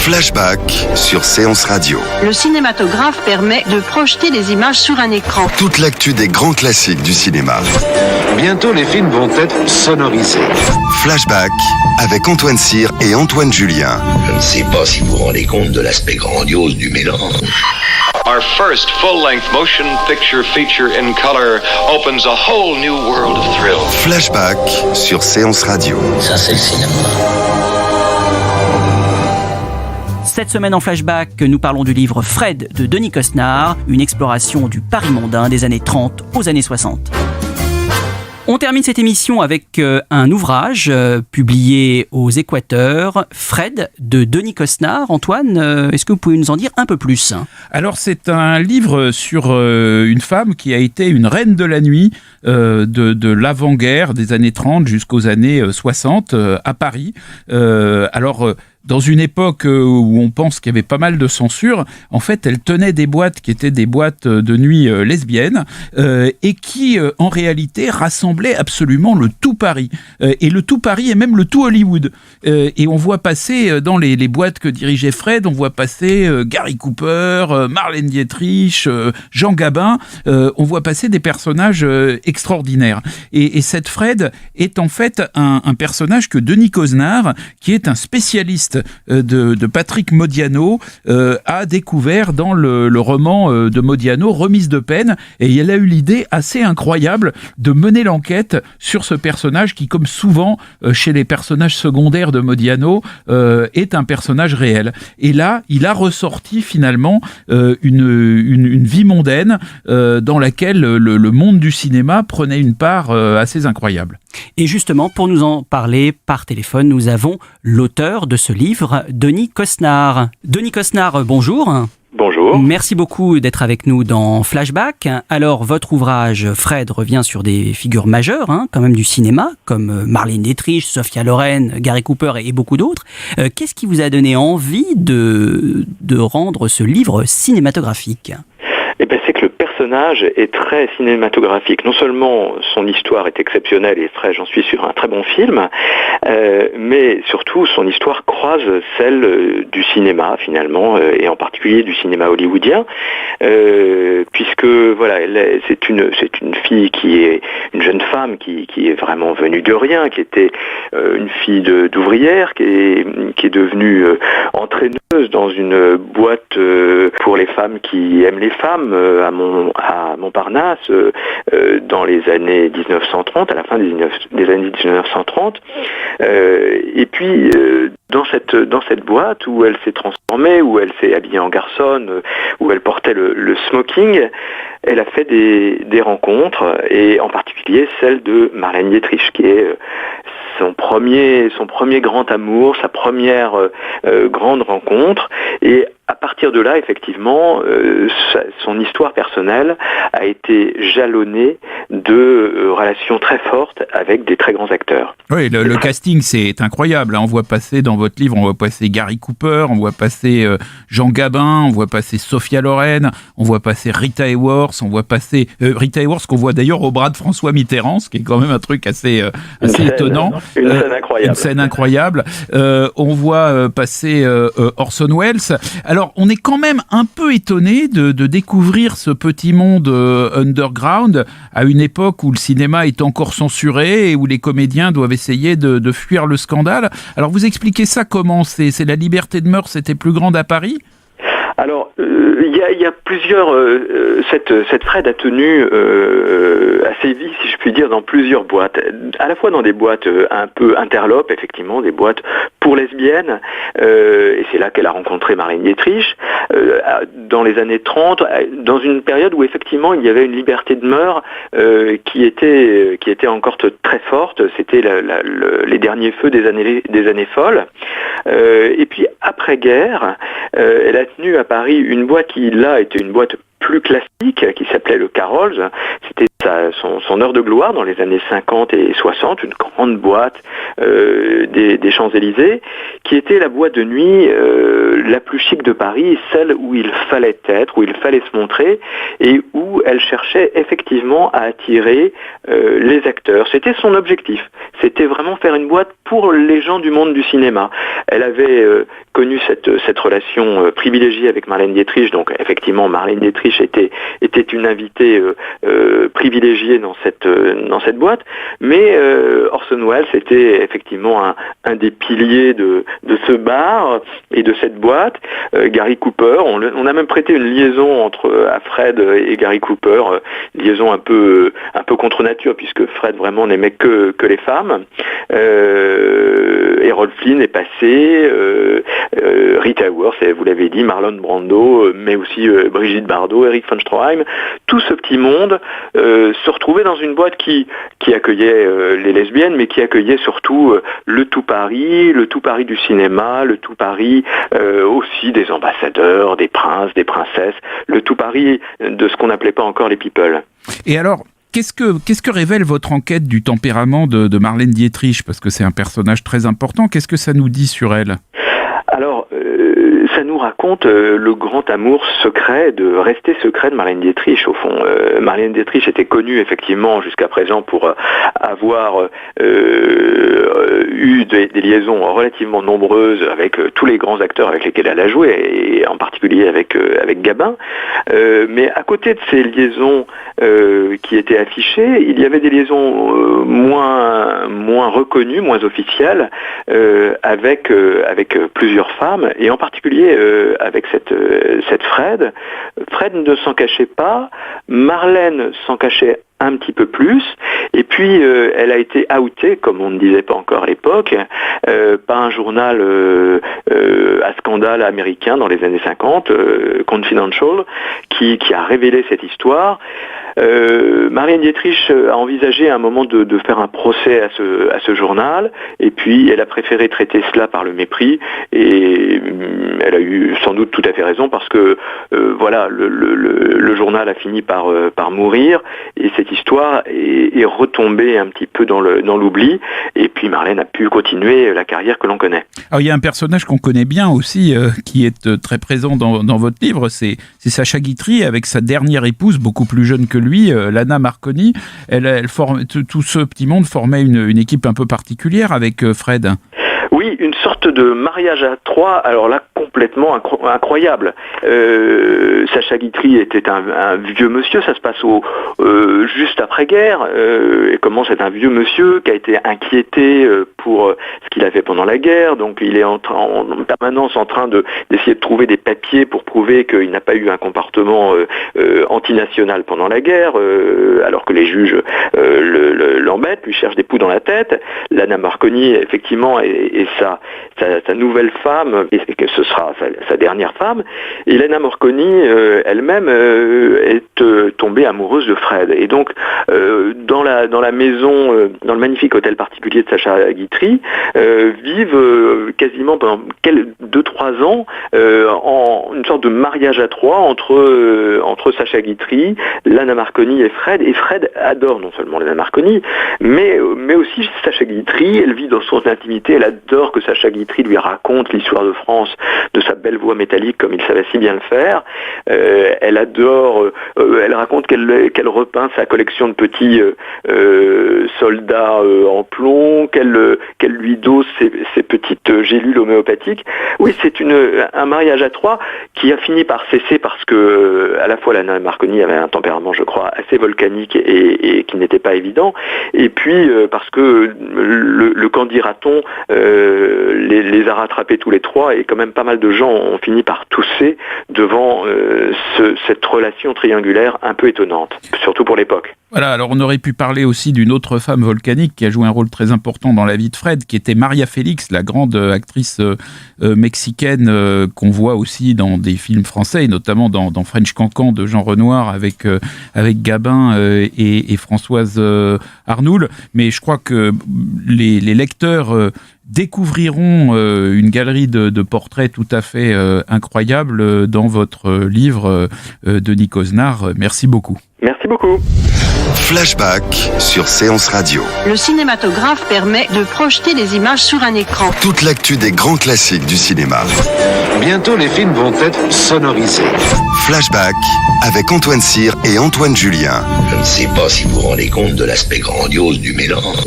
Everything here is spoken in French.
Flashback sur Séance Radio. Le cinématographe permet de projeter des images sur un écran. Toute l'actu des grands classiques du cinéma. Bientôt, les films vont être sonorisés. Flashback avec Antoine Cyr et Antoine Julien. Je ne sais pas si vous vous rendez compte de l'aspect grandiose du mélange. Our first full-length motion picture feature in color opens a whole new world of thrill. Flashback sur Séance Radio. Ça, c'est le cinéma. Cette semaine en Flashback, nous parlons du livre Fred de Denis Cosnard, une exploration du Paris mondain des années 30 aux années 60. On termine cette émission avec un ouvrage publié aux Équateurs, Fred de Denis Cosnard. Antoine, est-ce que vous pouvez nous en dire un peu plus ? Alors c'est un livre sur une femme qui a été une reine de la nuit de l'avant-guerre des années 30 jusqu'aux années 60 à Paris. Dans une époque où on pense qu'il y avait pas mal de censure, en fait, elle tenait des boîtes qui étaient des boîtes de nuit lesbiennes et qui, en réalité, rassemblaient absolument le tout Paris. Et le tout Paris et même le tout Hollywood. Et on voit passer dans les boîtes que dirigeait Fred, on voit passer Gary Cooper, Marlène Dietrich, Jean Gabin. On voit passer des personnages extraordinaires. Et cette Fred est en fait un personnage que Denis Cosnard, qui est un spécialiste de Patrick Modiano, a découvert dans le roman de Modiano, Remise de peine, et il a eu l'idée assez incroyable de mener l'enquête sur ce personnage qui, comme souvent chez les personnages secondaires de Modiano, est un personnage réel. Et là, il a ressorti finalement une vie mondaine dans laquelle le monde du cinéma prenait une part assez incroyable. Et justement, pour nous en parler par téléphone, nous avons l'auteur de ce livre, Denis Cosnard. Denis Cosnard, bonjour. Bonjour. Merci beaucoup d'être avec nous dans Flashback. Alors, votre ouvrage, Fred, revient sur des figures majeures, quand même du cinéma, comme Marlène Dietrich, Sophia Loren, Gary Cooper et beaucoup d'autres. Qu'est-ce qui vous a donné envie de rendre ce livre cinématographique ? C'est que le personnage est très cinématographique. Non seulement son histoire est exceptionnelle et serait, j'en suis sûr, un très bon film, mais surtout son histoire croise celle du cinéma finalement, et en particulier du cinéma hollywoodien, puisque voilà, c'est une fille qui est une jeune femme qui est vraiment venue de rien, qui était une fille d'ouvrière, qui est devenue entraîneuse dans une boîte pour les femmes qui aiment les femmes à Montparnasse dans les années 1930, à la fin des années 1930. Et puis dans cette boîte où elle s'est transformée, où elle s'est habillée en garçonne, où elle portait le smoking, elle a fait des rencontres, et en particulier celle de Marlène Dietrich, qui est son premier grand amour, sa première grande rencontre. Et à partir de là, effectivement, son histoire personnelle a été jalonnée de relations très fortes avec des très grands acteurs. Oui, le casting, c'est incroyable. On voit passer dans votre livre, on voit passer Gary Cooper, on voit passer Jean Gabin, on voit passer Sophia Loren, on voit passer Rita Hayworth, on voit passer Rita Hayworth, qu'on voit d'ailleurs au bras de François Mitterrand, ce qui est quand même un truc assez étonnant. Une scène incroyable. Une scène incroyable. On voit passer Orson Welles. Alors, on est quand même un peu étonné de découvrir ce petit monde underground à une époque où le cinéma est encore censuré et où les comédiens doivent essayer de fuir le scandale. Alors, vous expliquez ça comment ? C'est la liberté de mœurs était plus grande à Paris ? Alors, il y a plusieurs... cette Fred a tenu à sévi, si je puis dire, dans plusieurs boîtes. À la fois dans des boîtes un peu interlopes, effectivement, des boîtes pour lesbiennes, et c'est là qu'elle a rencontré Marlène Dietrich, dans les années 30, dans une période où effectivement il y avait une liberté de mœurs qui était encore très forte. C'était les derniers feux des années folles. Et puis après-guerre, elle a tenu à Paris une boîte qui là était une boîte plus classique, qui s'appelait le Carol's. C'était son heure de gloire dans les années 50 et 60, une grande boîte des Champs-Élysées, qui était la boîte de nuit la plus chic de Paris, celle où il fallait être, où il fallait se montrer, et où elle cherchait effectivement à attirer les acteurs. C'était son objectif. C'était vraiment faire une boîte pour les gens du monde du cinéma. Elle avait connu cette relation privilégiée avec Marlène Dietrich, donc effectivement Marlène Dietrich était une invitée privilégiée dans cette boîte, mais Orson Welles était effectivement un des piliers de ce bar et de cette boîte. Gary Cooper, on a même prêté une liaison à Fred et Gary Cooper, liaison un peu contre nature, puisque Fred vraiment n'aimait que les femmes. Errol Flynn est passé, Rita Hayworth, vous l'avez dit, Marlon Brando, mais aussi Brigitte Bardot, Eric von Stroheim, tout ce petit monde se retrouvait dans une boîte qui accueillait les lesbiennes, mais qui accueillait surtout le tout Paris du cinéma, le tout Paris aussi des ambassadeurs, des princes, des princesses, le tout Paris de ce qu'on n'appelait pas encore les people. Et alors, qu'est-ce que révèle votre enquête du tempérament de Marlène Dietrich? Parce que c'est un personnage très important. Qu'est-ce que ça nous dit sur elle? Alors, ça nous raconte le grand amour secret, de rester secret de Marlène Dietrich, au fond. Marlène Dietrich était connue, effectivement, jusqu'à présent pour avoir eu des liaisons relativement nombreuses avec tous les grands acteurs avec lesquels elle a joué, et en particulier avec Gabin. Mais à côté de ces liaisons qui étaient affichées, il y avait des liaisons moins reconnues, moins officielles, avec plusieurs femmes, et en particulier avec cette Fred. Fred ne s'en cachait pas, Marlène s'en cachait un petit peu plus, et puis elle a été outée, comme on ne disait pas encore à l'époque, par un journal à scandale américain dans les années 50, Confidential, qui a révélé cette histoire. Marlène Dietrich a envisagé à un moment de faire un procès à ce journal, et puis elle a préféré traiter cela par le mépris, et elle a eu sans doute tout à fait raison, parce que voilà, le journal a fini par mourir, et cette histoire est retombée un petit peu dans l'oubli, et puis Marlène a pu continuer la carrière que l'on connaît. Alors il y a un personnage qu'on connaît bien aussi, qui est très présent dans votre livre, c'est Sacha Guitry, avec sa dernière épouse, beaucoup plus jeune que lui, Lana Marconi. Elle forme, tout ce petit monde formait une équipe un peu particulière avec Fred. Oui, une sorte de mariage à trois, alors là, complètement incroyable. Sacha Guitry était un vieux monsieur, ça se passe juste après-guerre, et comment c'est un vieux monsieur qui a été inquiété pour ce qu'il a fait pendant la guerre, donc il est en permanence en train d'essayer de trouver des papiers pour prouver qu'il n'a pas eu un comportement antinational pendant la guerre, alors que les juges l'embêtent, lui cherchent des poux dans la tête. Lana Marconi, effectivement, est sa nouvelle femme, et que ce sera sa dernière femme. Et Lana Marconi elle-même est tombée amoureuse de Fred. Et donc dans la maison, dans le magnifique hôtel particulier de Sacha Guitry, vivent quasiment pendant 2-3 ans en une sorte de mariage à trois entre Sacha Guitry, Lana Marconi et Fred. Et Fred adore non seulement Lana Marconi, mais aussi Sacha Guitry. Elle vit dans son intimité, elle adore que Sacha Guitry lui raconte l'histoire de France de sa belle voix métallique comme il savait si bien le faire. Elle adore, elle raconte qu'elle repeint sa collection de petits soldats en plomb, qu'elle lui dose ses petites gélules homéopathiques. Oui, c'est un mariage à trois qui a fini par cesser parce que à la fois Lana Marconi avait un tempérament, je crois, assez volcanique et qui n'était pas évident, et puis parce que le candidaton les a rattrapés tous les trois, et quand même pas mal de gens ont fini par tousser devant cette relation triangulaire un peu étonnante, surtout pour l'époque. Voilà, alors on aurait pu parler aussi d'une autre femme volcanique qui a joué un rôle très important dans la vie de Fred, qui était Maria Félix, la grande actrice mexicaine qu'on voit aussi dans des films français, et notamment dans French Cancan de Jean Renoir avec Gabin et Françoise Arnoul. Mais je crois que les lecteurs découvriront une galerie de portraits tout à fait incroyable dans votre livre, Denis Cosnard. Merci beaucoup. Merci beaucoup. Flashback sur Séance Radio. Le cinématographe permet de projeter les images sur un écran. Toute l'actu des grands classiques du cinéma. Bientôt, les films vont être sonorisés. Flashback avec Antoine Cyr et Antoine Julien. Je ne sais pas si vous vous rendez compte de l'aspect grandiose du mélange.